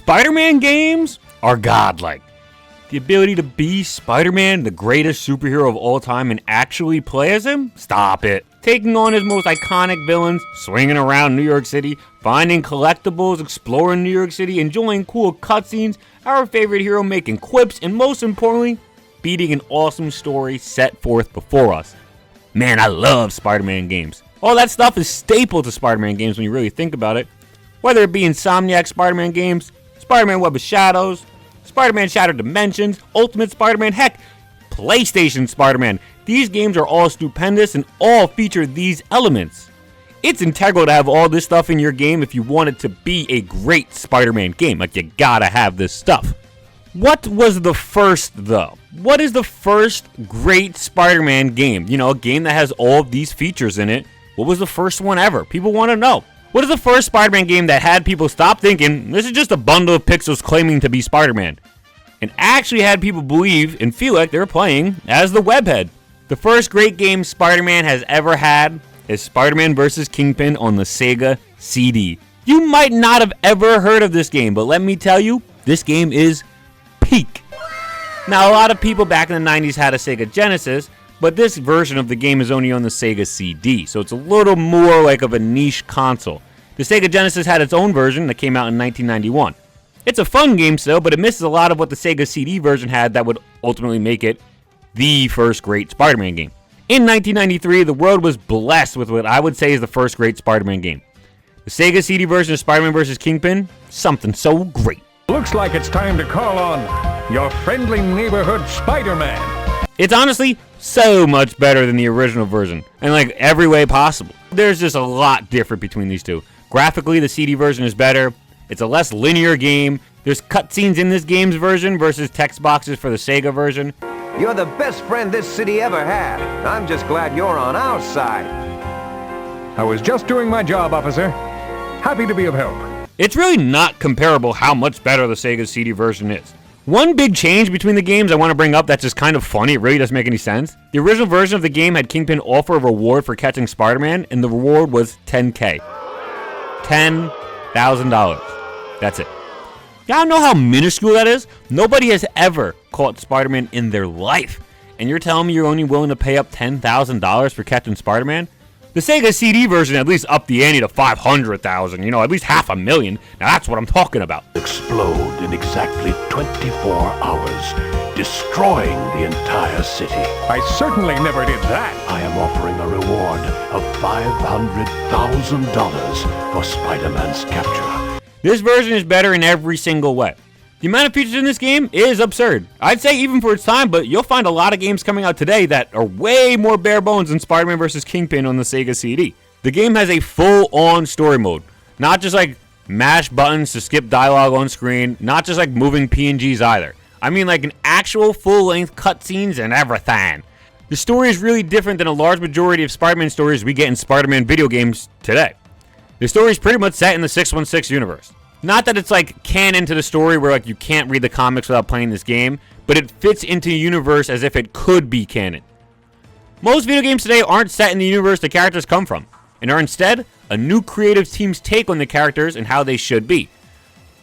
Spider-Man games are godlike. The ability to be Spider-Man, the greatest superhero of all time, and actually play as him? Stop it. Taking on his most iconic villains, swinging around New York City, finding collectibles, exploring New York City, enjoying cool cutscenes, our favorite hero making quips, and most importantly, beating an awesome story set forth before us. Man, I love Spider-Man games. All that stuff is staple to Spider-Man games when you really think about it. Whether it be Insomniac Spider-Man games, Spider-Man Web of Shadows, Spider-Man Shattered Dimensions, Ultimate Spider-Man, heck, PlayStation Spider-Man. These games are all stupendous and all feature these elements. It's integral to have all this stuff in your game if you want it to be a great Spider-Man game. Like, you gotta have this stuff. What was the first, though? What is the first great Spider-Man game? You know, a game that has all of these features in it. What was the first one ever? People want to know. What is the first Spider-Man game that had people stop thinking, this is just a bundle of pixels claiming to be Spider-Man, and actually had people believe and feel like they were playing as the Webhead? The first great game Spider-Man has ever had is Spider-Man vs. Kingpin on the Sega CD. You might not have ever heard of this game, but let me tell you, this game is peak. Now, a lot of people back in the 90s had a Sega Genesis, but this version of the game is only on the Sega CD, so it's a little more like of a niche console. The Sega Genesis had its own version that came out in 1991. It's a fun game still, but it misses a lot of what the Sega CD version had that would ultimately make it the first great Spider-Man game. In 1993, the world was blessed with what I would say is the first great Spider-Man game. The Sega CD version of Spider-Man vs. Kingpin, something so great. Looks like it's time to call on your friendly neighborhood Spider-Man. It's honestly so much better than the original version, in like every way possible. There's just a lot different between these two. Graphically, the CD version is better. It's a less linear game. There's cutscenes in this game's version versus text boxes for the Sega version. You're the best friend this city ever had. I'm just glad you're on our side. I was just doing my job, officer. Happy to be of help. It's really not comparable how much better the Sega CD version is. One big change between the games I want to bring up that's just kind of funny, it really doesn't make any sense. The original version of the game had Kingpin offer a reward for catching Spider-Man, and the reward was $10,000. $10,000. That's it. Y'all know how minuscule that is? Nobody has ever caught Spider-Man in their life. And you're telling me you're only willing to pay up $10,000 for catching Spider-Man? The Sega CD version at least upped the ante to $500,000, you know, at least $500,000. Now that's what I'm talking about. Explode in exactly 24 hours, destroying the entire city. I certainly never did that. I am offering a reward of $500,000 for Spider-Man's capture. This version is better in every single way. The amount of features in this game is absurd. I'd say even for its time, but you'll find a lot of games coming out today that are way more bare bones than Spider-Man vs. Kingpin on the Sega CD. The game has a full-on story mode. Not just like mash buttons to skip dialogue on screen, not just like moving PNGs either. I mean like an actual full-length cutscenes and everything. The story is really different than a large majority of Spider-Man stories we get in Spider-Man video games today. The story is pretty much set in the 616 universe. Not that it's like canon to the story where like you can't read the comics without playing this game, but it fits into the universe as if it could be canon. Most video games today aren't set in the universe the characters come from, and are instead a new creative team's take on the characters and how they should be.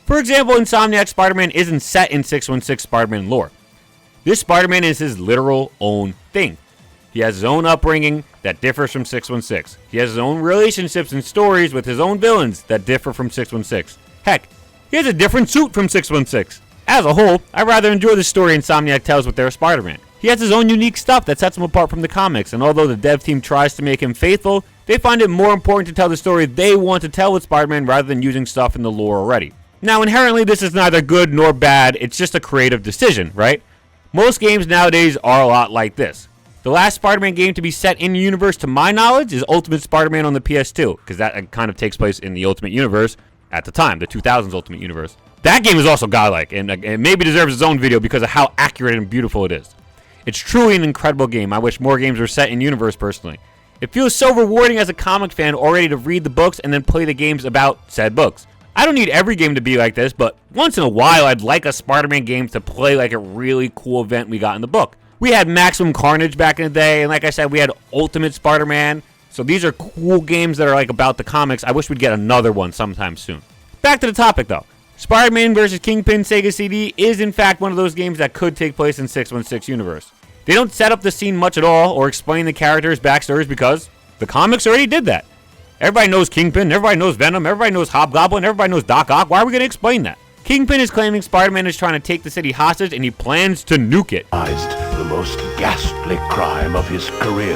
For example, Insomniac Spider-Man isn't set in 616 Spider-Man lore. This Spider-Man is his literal own thing. He has his own upbringing that differs from 616. He has his own relationships and stories with his own villains that differ from 616. Heck, he has a different suit from 616. As a whole, I rather enjoy the story Insomniac tells with their Spider-Man. He has his own unique stuff that sets him apart from the comics, and although the dev team tries to make him faithful, they find it more important to tell the story they want to tell with Spider-Man rather than using stuff in the lore already. Now, inherently, this is neither good nor bad, it's just a creative decision, right? Most games nowadays are a lot like this. The last Spider-Man game to be set in the universe, to my knowledge, is Ultimate Spider-Man on the PS2, because that kind of takes place in the Ultimate Universe at the time, the 2000s Ultimate Universe. That game is also godlike, and it maybe deserves its own video because of how accurate and beautiful it is. It's truly an incredible game. I wish more games were set in universe, personally. It feels so rewarding as a comic fan already to read the books and then play the games about said books. I don't need every game to be like this, but once in a while I'd like a Spider-Man game to play like a really cool event we got in the book. We had Maximum Carnage back in the day, and like I said, we had Ultimate Spider-Man. So these are cool games that are like about the comics. I wish we'd get another one sometime soon. Back to the topic though. Spider-Man vs. Kingpin Sega CD is in fact one of those games that could take place in 616 universe. They don't set up the scene much at all or explain the characters' backstories because the comics already did that. Everybody knows Kingpin, everybody knows Venom, everybody knows Hobgoblin, everybody knows Doc Ock. Why are we going to explain that? Kingpin is claiming Spider-Man is trying to take the city hostage and he plans to nuke it. The most ghastly crime of his career.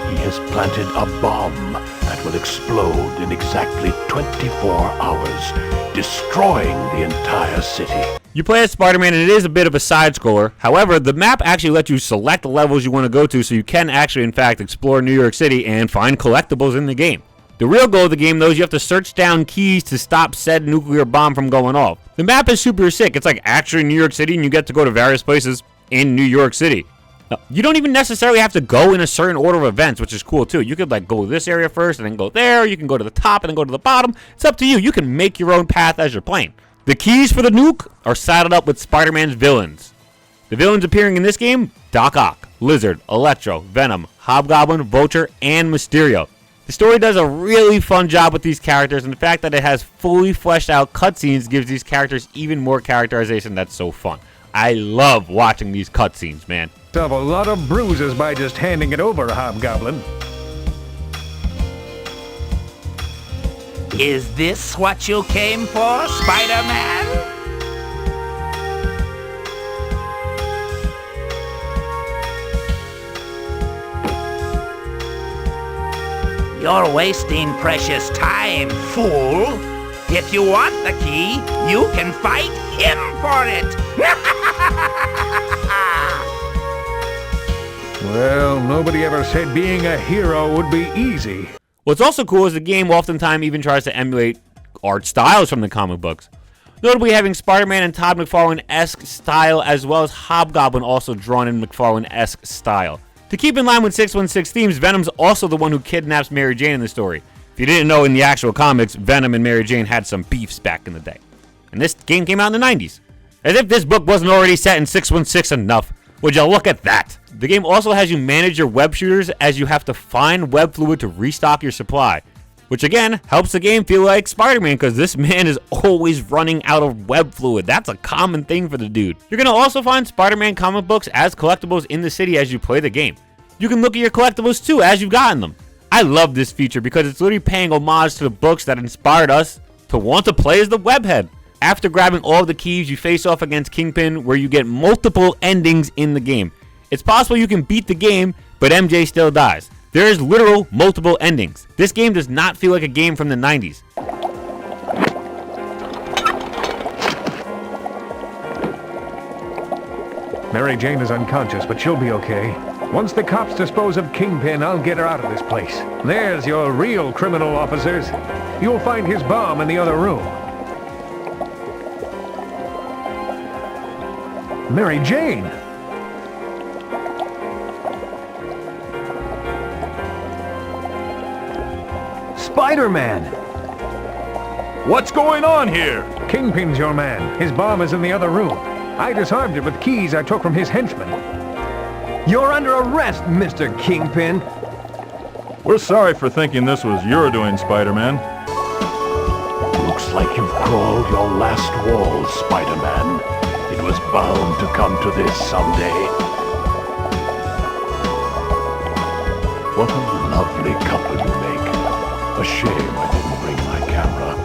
He has planted a bomb that will explode in exactly 24 hours, destroying the entire city. You play as Spider-Man and it is a bit of a side-scroller. However, the map actually lets you select the levels you want to go to, so you can actually, in fact, explore New York City and find collectibles in the game. The real goal of the game, though, is you have to search down keys to stop said nuclear bomb from going off. The map is super sick. It's like actually New York City, and you get to go to various places in New York City. Now, you don't even necessarily have to go in a certain order of events, which is cool, too. You could, like, go to this area first and then go there. You can go to the top and then go to the bottom. It's up to you. You can make your own path as you're playing. The keys for the nuke are saddled up with Spider-Man's villains. The villains appearing in this game, Doc Ock, Lizard, Electro, Venom, Hobgoblin, Vulture, and Mysterio. The story does a really fun job with these characters, and the fact that it has fully fleshed out cutscenes gives these characters even more characterization. That's so fun. I love watching these cutscenes, man. Have a lot of bruises by just handing it over, Hobgoblin. Is this what you came for, Spider-Man? You're wasting precious time, fool. If you want the key, you can fight him for it. Well, nobody ever said being a hero would be easy. What's also cool is the game oftentimes even tries to emulate art styles from the comic books. Notably having Spider-Man and Todd McFarlane-esque style, as well as Hobgoblin also drawn in McFarlane-esque style. To keep in line with 616 themes, Venom's also the one who kidnaps Mary Jane in the story. If you didn't know, in the actual comics, Venom and Mary Jane had some beefs back in the day. And this game came out in the 90s. As if this book wasn't already set in 616 enough. Would you look at that? The game also has you manage your web shooters as you have to find web fluid to restock your supply. Which again, helps the game feel like Spider-Man because this man is always running out of web fluid. That's a common thing for the dude. You're going to also find Spider-Man comic books as collectibles in the city as you play the game. You can look at your collectibles too as you've gotten them. I love this feature because it's literally paying homage to the books that inspired us to want to play as the webhead. After grabbing all of the keys, you face off against Kingpin where you get multiple endings in the game. It's possible you can beat the game, but MJ still dies. There is literal multiple endings. This game does not feel like a game from the 90s. Mary Jane is unconscious, but she'll be okay. Once the cops dispose of Kingpin, I'll get her out of this place. There's your real criminal officers. You'll find his bomb in the other room. Mary Jane! Spider-Man! What's going on here? Kingpin's your man. His bomb is in the other room. I disarmed it with keys I took from his henchmen. You're under arrest, Mr. Kingpin. We're sorry for thinking this was your doing, Spider-Man. Looks like you've crawled your last wall, Spider-Man. It was bound to come to this someday. What a lovely couple you make. A shame I didn't bring my camera,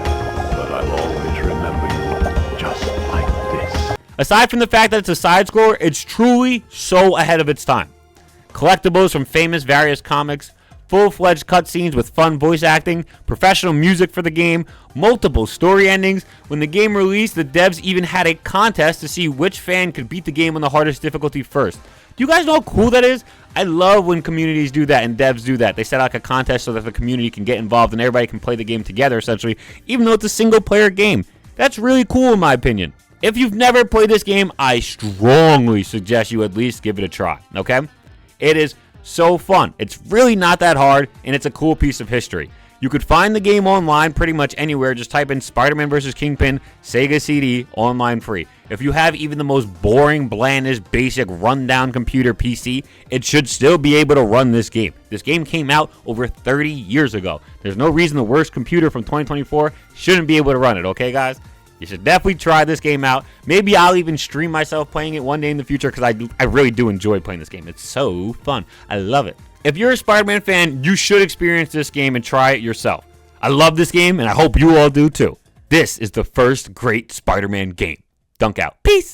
but I'll always remember you just like this. Aside from the fact that it's a side-scroller, it's truly so ahead of its time. Collectibles from famous various comics, full-fledged cutscenes with fun voice acting, professional music for the game, multiple story endings. When the game released, the devs even had a contest to see which fan could beat the game on the hardest difficulty first. Do you guys know how cool that is? I love when communities do that and devs do that. They set out a contest so that the community can get involved and everybody can play the game together, essentially, even though it's a single-player game. That's really cool in my opinion. If you've never played this game, I strongly suggest you at least give it a try, okay? It is so fun. It's really not that hard, and it's a cool piece of history. You could find the game online pretty much anywhere. Just type in Spider-Man vs. Kingpin, Sega CD, online free. If you have even the most boring, blandest, basic, rundown computer PC, it should still be able to run this game. This game came out over 30 years ago. There's no reason the worst computer from 2024 shouldn't be able to run it, okay, guys? You should definitely try this game out. Maybe I'll even stream myself playing it one day in the future because I really do enjoy playing this game. It's so fun. I love it. If you're a Spider-Man fan, you should experience this game and try it yourself. I love this game, and I hope you all do too. This is the first great Spider-Man game. Dunk out. Peace.